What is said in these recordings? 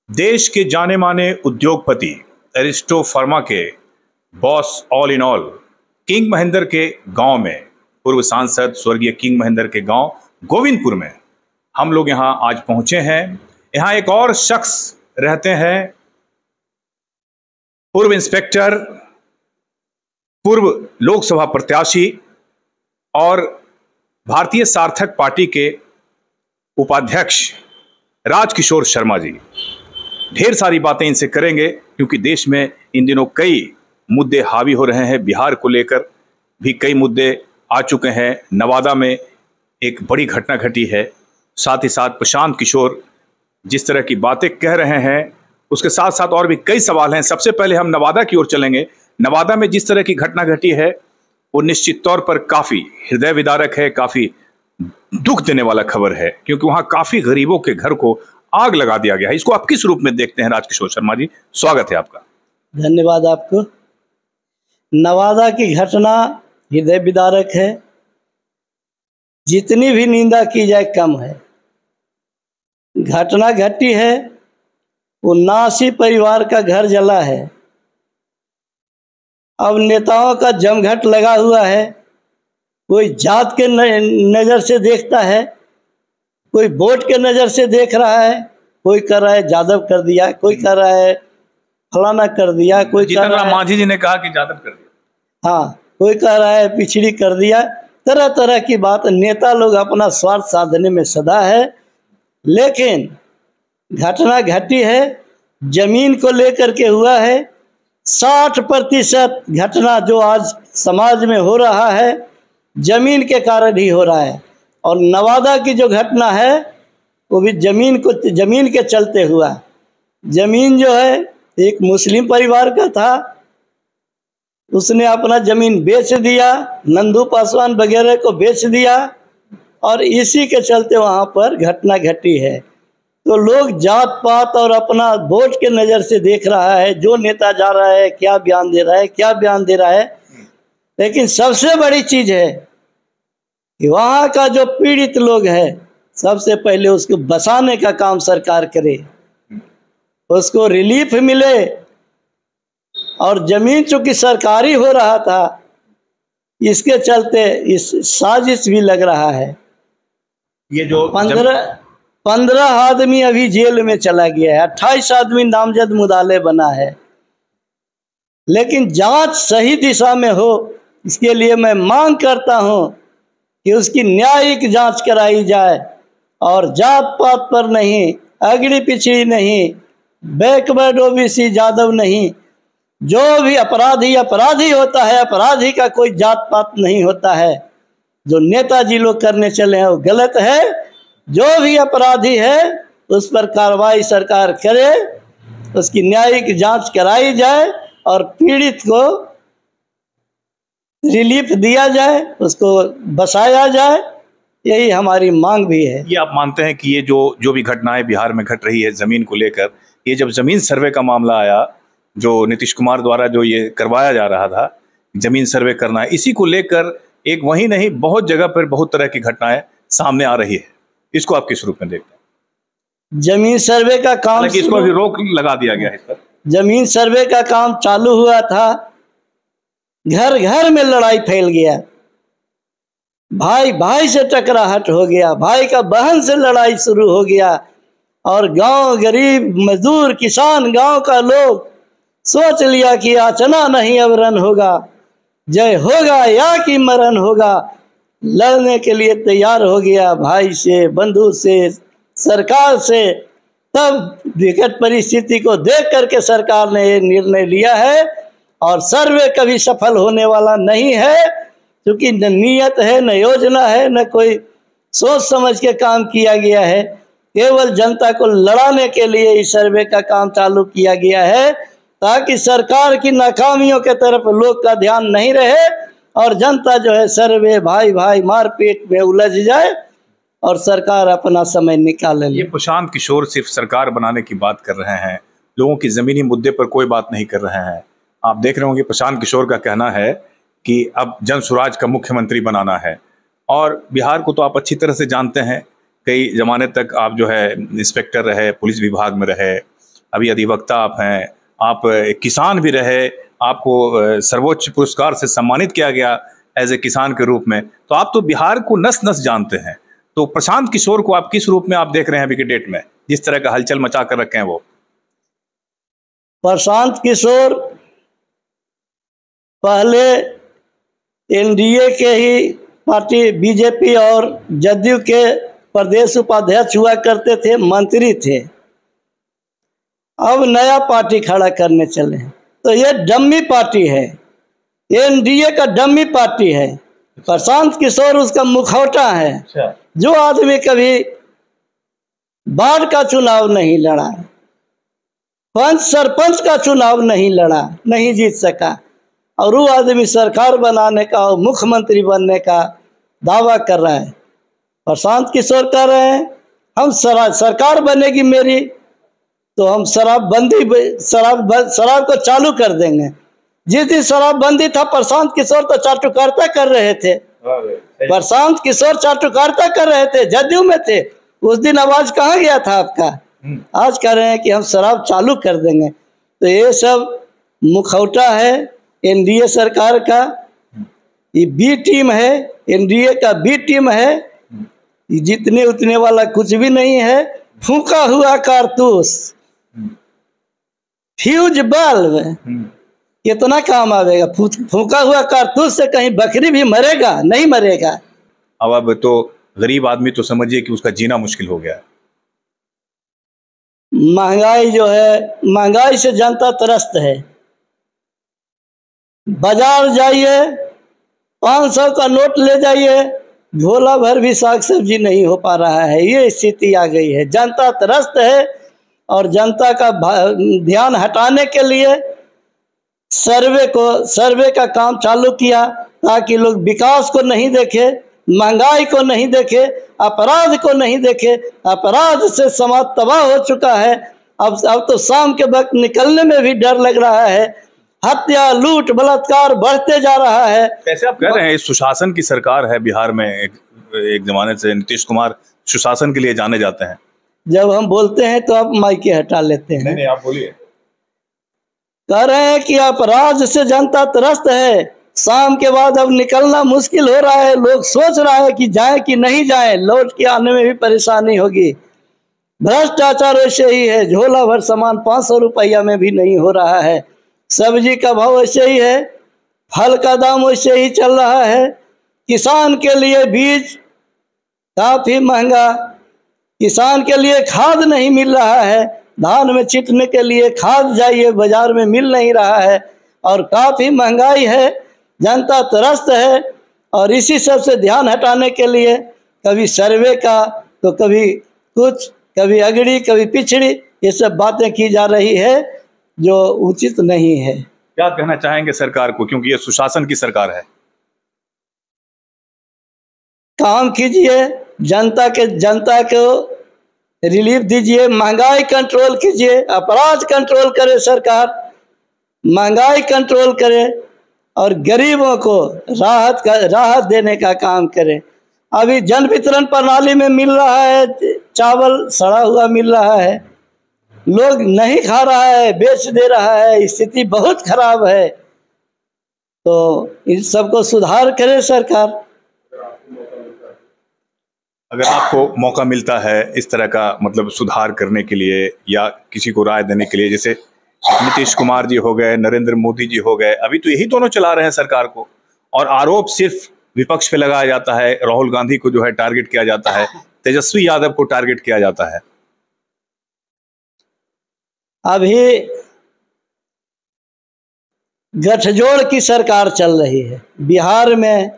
देश के जाने माने उद्योगपति एरिस्टो फार्मा के boss all in all king Mahendra के गांव में, पूर्व सांसद स्वर्गीय किंग महेंद्र के गांव गोविंदपुर में हम लोग यहां आज पहुंचे हैं। यहां एक और शख्स रहते हैं, पूर्व इंस्पेक्टर, पूर्व लोकसभा प्रत्याशी और भारतीय सार्थक पार्टी के उपाध्यक्ष राजकिशोर शर्मा जी। ढेर सारी बातें इनसे करेंगे क्योंकि देश में इन दिनों कई मुद्दे हावी हो रहे हैं। बिहार को लेकर भी कई मुद्दे आ चुके हैं। नवादा में एक बड़ी घटना घटी है। साथ ही साथ प्रशांत किशोर जिस तरह की बातें कह रहे हैं उसके साथ साथ और भी कई सवाल हैं। सबसे पहले हम नवादा की ओर चलेंगे। नवादा में जिस तरह की घटना घटी है वो निश्चित तौर पर काफ़ी हृदय विदारक है, काफ़ी दुख देने वाला खबर है क्योंकि वहाँ काफ़ी गरीबों के घर को आग लगा दिया गया है। इसको आप किस रूप में देखते हैं राजकिशोर शर्मा जी? स्वागत है आपका। धन्यवाद आपको। नवादा की घटना हृदय विदारक है। जितनी भी निंदा की जाए कम है। घटना घटी है, वो 79 परिवार का घर जला है। अब नेताओं का जमघट लगा हुआ है। कोई जात के नज़र से देखता है, कोई वोट के नज़र से देख रहा है। कोई कर रहा है यादव कर दिया, कोई कर रहा है फलाना कर दिया, कोई कर रहा है मांझी जी ने कहा कि यादव कर दिया, हाँ, कोई कह रहा है पिछड़ी कर दिया। तरह तरह की बात। नेता लोग अपना स्वार्थ साधने में सदा है। लेकिन घटना घटी है, जमीन को लेकर के हुआ है। 60% घटना जो आज समाज में हो रहा है जमीन के कारण ही हो रहा है। और नवादा की जो घटना है वो भी जमीन के चलते हुआ। जमीन जो है एक मुस्लिम परिवार का था, उसने अपना जमीन बेच दिया, नंदू पासवान वगैरह को बेच दिया और इसी के चलते वहाँ पर घटना घटी है। तो लोग जात पात और अपना वोट के नज़र से देख रहा है, जो नेता जा रहा है क्या बयान दे रहा है, क्या बयान दे रहा है। लेकिन सबसे बड़ी चीज़ है कि वहाँ का जो पीड़ित लोग है सबसे पहले उसको बसाने का काम सरकार करे, उसको रिलीफ मिले। और जमीन चूंकि सरकारी हो रहा था इसके चलते इस साजिश भी लग रहा है। ये जो 15 आदमी अभी जेल में चला गया है, 28 आदमी नामजद मुदाले बना है। लेकिन जांच सही दिशा में हो इसके लिए मैं मांग करता हूं कि उसकी न्यायिक जांच कराई जाए और जात पात पर नहीं, अगड़ी पिछड़ी नहीं, बैकवर्ड ओबीसी यादव नहीं। जो भी अपराधी होता है, अपराधी का कोई जात पात नहीं होता है। जो नेताजी लोग करने चले हैं वो गलत है। जो भी अपराधी है उस पर कार्रवाई सरकार करे, उसकी न्यायिक जांच कराई जाए और पीड़ित को रिलीफ दिया जाए, उसको बसाया जाए। यही हमारी मांग भी है। ये आप मानते हैं कि ये जो भी घटनाएं बिहार में घट रही है जमीन को लेकर, ये जब जमीन सर्वे का मामला आया, जो नीतीश कुमार द्वारा जो ये करवाया जा रहा था जमीन सर्वे करना, इसी को लेकर एक वही नहीं बहुत जगह पर बहुत तरह की घटनाएं सामने आ रही है। इसको आप किस रूप में देखते हैं? जमीन सर्वे का काम, इसको अभी रोक लगा दिया गया है इस पर। जमीन सर्वे का काम चालू हुआ था, घर घर में लड़ाई फैल गया, भाई भाई से टकराहट हो गया, भाई का बहन से लड़ाई शुरू हो गया। और गांव गरीब मजदूर किसान गांव का लोग सोच लिया कि याचना नहीं अब रन होगा, जय होगा या कि मरण होगा। लड़ने के लिए तैयार हो गया, भाई से, बंधु से, सरकार से। तब विकट परिस्थिति को देख करके सरकार ने ये निर्णय लिया है और सर्वे कभी सफल होने वाला नहीं है क्योंकि न नीयत है, न योजना है, न कोई सोच समझ के काम किया गया है। केवल जनता को लड़ाने के लिए इस सर्वे का काम चालू किया गया है ताकि सरकार की नाकामियों के तरफ लोग का ध्यान नहीं रहे और जनता जो है सर्वे भाई भाई मारपीट में उलझ जाए और सरकार अपना समय निकाले। ये प्रशांत किशोर सिर्फ सरकार बनाने की बात कर रहे हैं, लोगों की जमीनी मुद्दे पर कोई बात नहीं कर रहे हैं। आप देख रहे होंगे प्रशांत किशोर का कहना है कि अब जन स्वराज का मुख्यमंत्री बनाना है। और बिहार को तो आप अच्छी तरह से जानते हैं, कई जमाने तक आप जो है इंस्पेक्टर रहे, पुलिस विभाग में रहे, अभी अधिवक्ता आप हैं, आप किसान भी रहे, आपको सर्वोच्च पुरस्कार से सम्मानित किया गया एज ए किसान के रूप में, तो आप तो बिहार को नस नस जानते हैं। तो प्रशांत किशोर को आप किस रूप में आप देख रहे हैं अभी के डेट में, जिस तरह का हलचल मचा कर रखे हैं वो? प्रशांत किशोर पहले एनडीए के ही पार्टी बीजेपी और जदयू के प्रदेश उपाध्यक्ष हुआ करते थे, मंत्री थे। अब नया पार्टी खड़ा करने चले हैं, तो ये डम्मी पार्टी है, एनडीए का डम्मी पार्टी है। प्रशांत किशोर उसका मुखौटा है। जो आदमी कभी वार्ड का चुनाव नहीं लड़ा, पंच सरपंच का चुनाव नहीं लड़ा, नहीं जीत सका, और वो आदमी सरकार बनाने का और मुख्यमंत्री बनने का दावा कर रहा है। प्रशांत किशोर कह रहे हैं हम सरकार बनेगी मेरी तो हम शराब को चालू कर देंगे। जिस दिन शराबबंदी था प्रशांत किशोर तो चाटुकारिता कर रहे थे। प्रशांत किशोर चाटुकारिता कर रहे थे, जदयू में थे। उस दिन आवाज कहाँ गया था आपका? आज कह रहे हैं कि हम शराब चालू कर देंगे। तो ये सब मुखौटा है एनडीए सरकार का। ये बी टीम है, एनडीए का बी टीम है। जितने उतने वाला कुछ भी नहीं है। फूंका हुआ कारतूस, फ्यूज बल्ब कितना काम आवेगा? फूंका हुआ कारतूस से कहीं बकरी भी मरेगा? नहीं मरेगा। अब तो गरीब आदमी तो समझिए कि उसका जीना मुश्किल हो गया। महंगाई जो है, महंगाई से जनता त्रस्त है। बाजार जाइए, 500 का नोट ले जाइए, झोला भर भी साग सब्जी नहीं हो पा रहा है। ये स्थिति आ गई है, जनता त्रस्त है। और जनता का ध्यान हटाने के लिए सर्वे का काम चालू किया, ताकि लोग विकास को नहीं देखे, महंगाई को नहीं देखे, अपराध को नहीं देखे। अपराध से समाज तबाह हो चुका है। अब तो शाम के वक्त निकलने में भी डर लग रहा है। हत्या, लूट, बलात्कार बढ़ते जा रहा है। कैसे आप कह रहे हैं सुशासन की सरकार है बिहार में? एक जमाने से नीतीश कुमार सुशासन के लिए जाने जाते हैं। जब हम बोलते हैं तो आप माइके हटा लेते हैं। नहीं, आप बोलिए। कह रहे हैं कि अपराध से जनता त्रस्त है। शाम के बाद अब निकलना मुश्किल हो रहा है। लोग सोच रहा है कि जाए कि नहीं जाए, लौट के आने में भी परेशानी होगी। भ्रष्टाचार वैसे ही है, झोला भर सामान 500 रुपया में भी नहीं हो रहा है। सब्जी का भाव वैसे ही है, फल का दाम वैसे ही चल रहा है। किसान के लिए बीज काफी महंगा, किसान के लिए खाद नहीं मिल रहा है। धान में छिटने के लिए खाद जाइए, बाजार में मिल नहीं रहा है, और काफी महंगाई है। जनता त्रस्त है। और इसी सब से ध्यान हटाने के लिए कभी सर्वे का तो कभी कुछ, कभी अगड़ी, कभी पिछड़ी, ये सब बातें की जा रही है जो उचित नहीं है। क्या कहना चाहेंगे सरकार को, क्योंकि ये सुशासन की सरकार है? काम कीजिए, जनता को रिलीफ दीजिए, महंगाई कंट्रोल कीजिए, अपराध कंट्रोल करे सरकार, महंगाई कंट्रोल करे और गरीबों को राहत देने का काम करे। अभी जन वितरण प्रणाली में मिल रहा है चावल सड़ा हुआ मिल रहा है, लोग नहीं खा रहा है, बेच दे रहा है। स्थिति बहुत खराब है। तो इन सबको सुधार करे सरकार। अगर आपको मौका मिलता है इस तरह का मतलब सुधार करने के लिए या किसी को राय देने के लिए, जैसे नीतीश कुमार जी हो गए, नरेंद्र मोदी जी हो गए, अभी तो यही दोनों चला रहे हैं सरकार को, और आरोप सिर्फ विपक्ष पे लगाया जाता है। राहुल गांधी को जो है टारगेट किया जाता है, तेजस्वी यादव को टारगेट किया जाता है। अभी गठजोड़ की सरकार चल रही है बिहार में,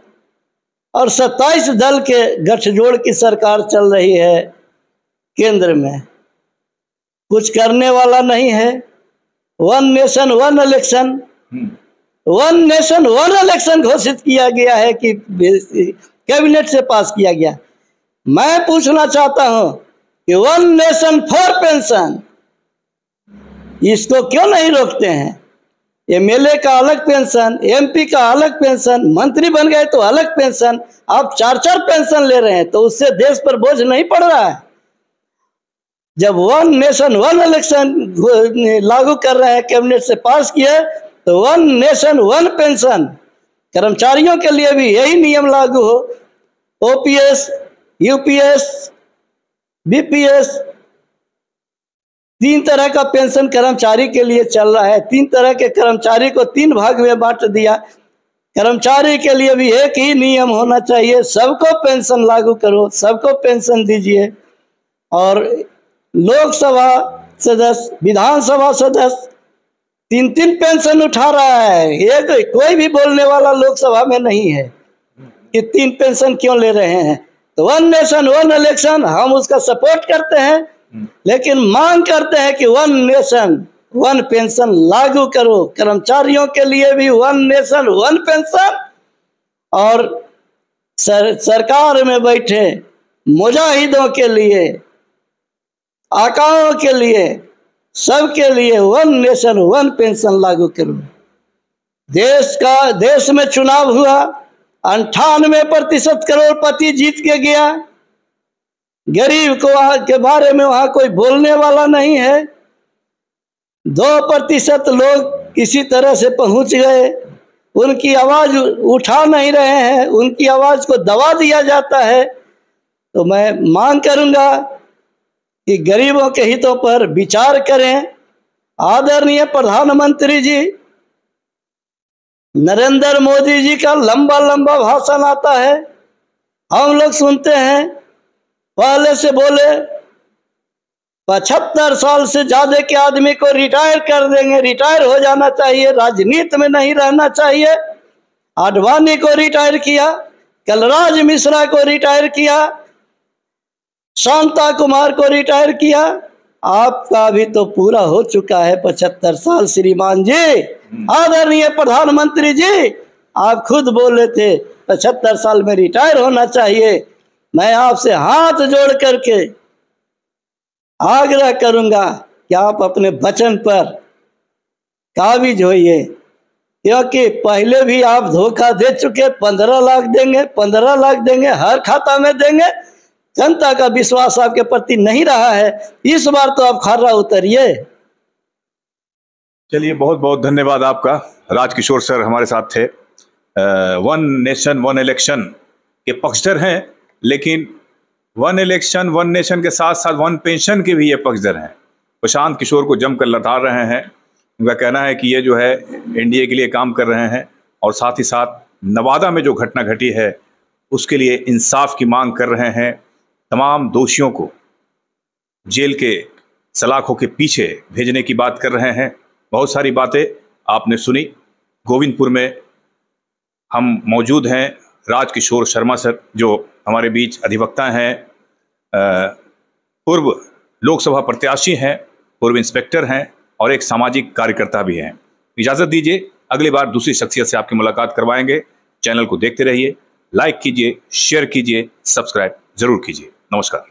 और 27 दल के गठजोड़ की सरकार चल रही है केंद्र में। कुछ करने वाला नहीं है। One nation one election, one nation one election घोषित किया गया है कि कैबिनेट से पास किया गया। मैं पूछना चाहता हूं कि वन नेशन फॉर पेंशन, इसको क्यों नहीं रोकते हैं? एमएलए का अलग पेंशन, एमपी का अलग पेंशन, मंत्री बन गए तो अलग पेंशन। आप 4-4 पेंशन ले रहे हैं, तो उससे देश पर बोझ नहीं पड़ रहा है? जब वन नेशन वन इलेक्शन लागू कर रहे हैं, कैबिनेट से पास किया, तो वन नेशन वन पेंशन, कर्मचारियों के लिए भी यही नियम लागू हो। ओपीएस, यूपीएस, बीपीएस, 3 तरह का पेंशन कर्मचारी के लिए चल रहा है। 3 तरह के कर्मचारी को 3 भाग में बांट दिया। कर्मचारी के लिए भी एक ही नियम होना चाहिए, सबको पेंशन लागू करो, सबको पेंशन दीजिए। और लोकसभा सदस्य, विधानसभा सदस्य 3-3 पेंशन उठा रहा है। ये कोई भी बोलने वाला लोकसभा में नहीं है कि 3 पेंशन क्यों ले रहे हैं। तो वन नेशन वन इलेक्शन हम उसका सपोर्ट करते हैं, लेकिन मांग करते हैं कि वन नेशन वन पेंशन लागू करो। कर्मचारियों के लिए भी वन नेशन वन पेंशन, और सरकार में बैठे मुजाहिदों के लिए, आकाओं के लिए, सबके लिए वन नेशन वन पेंशन लागू करो। देश में चुनाव हुआ, 98% करोड़पति जीत के गया। गरीब के बारे में वहां कोई बोलने वाला नहीं है। 2% लोग किसी तरह से पहुंच गए, उनकी आवाज उठा नहीं रहे हैं, उनकी आवाज को दबा दिया जाता है। तो मैं मांग करूंगा कि गरीबों के हितों पर विचार करें। आदरणीय प्रधानमंत्री जी नरेंद्र मोदी जी का लंबा लंबा भाषण आता है, हम लोग सुनते हैं। पहले से बोले 75 साल से ज्यादा के आदमी को रिटायर कर देंगे, रिटायर हो जाना चाहिए, राजनीति में नहीं रहना चाहिए। आडवाणी को रिटायर किया, कलराज मिश्रा को रिटायर किया, शांता कुमार को रिटायर किया। आपका भी तो पूरा हो चुका है 75 साल श्रीमान जी। आदरणीय प्रधानमंत्री जी, आप खुद बोले थे 75 साल में रिटायर होना चाहिए। मैं आपसे हाथ जोड़ करके आग्रह करूंगा कि आप अपने वचन पर काबिज होइए, क्योंकि पहले भी आप धोखा दे चुके। 15 लाख देंगे, 15 लाख देंगे, हर खाता में देंगे। जनता का विश्वास आपके प्रति नहीं रहा है, इस बार तो आप खर्रा उतरिए। चलिए, बहुत बहुत धन्यवाद आपका। राजकिशोर सर हमारे साथ थे। वन नेशन वन इलेक्शन के पक्षधर हैं, लेकिन वन इलेक्शन वन नेशन के साथ साथ वन पेंशन के भी ये पक्षधर हैं। प्रशांत किशोर को जमकर लताड़ रहे हैं। उनका कहना है कि ये जो है एनडीए के लिए काम कर रहे हैं, और साथ ही साथ नवादा में जो घटना घटी है उसके लिए इंसाफ की मांग कर रहे हैं। तमाम दोषियों को जेल के सलाखों के पीछे भेजने की बात कर रहे हैं। बहुत सारी बातें आपने सुनी। गोविंदपुर में हम मौजूद हैं। राजकिशोर शर्मा सर जो हमारे बीच अधिवक्ता हैं, पूर्व लोकसभा प्रत्याशी हैं, पूर्व इंस्पेक्टर हैं और एक सामाजिक कार्यकर्ता भी हैं। इजाज़त दीजिए, अगली बार दूसरी शख्सियत से आपकी मुलाकात करवाएंगे। चैनल को देखते रहिए, लाइक कीजिए, शेयर कीजिए, सब्सक्राइब जरूर कीजिए। नमस्कार।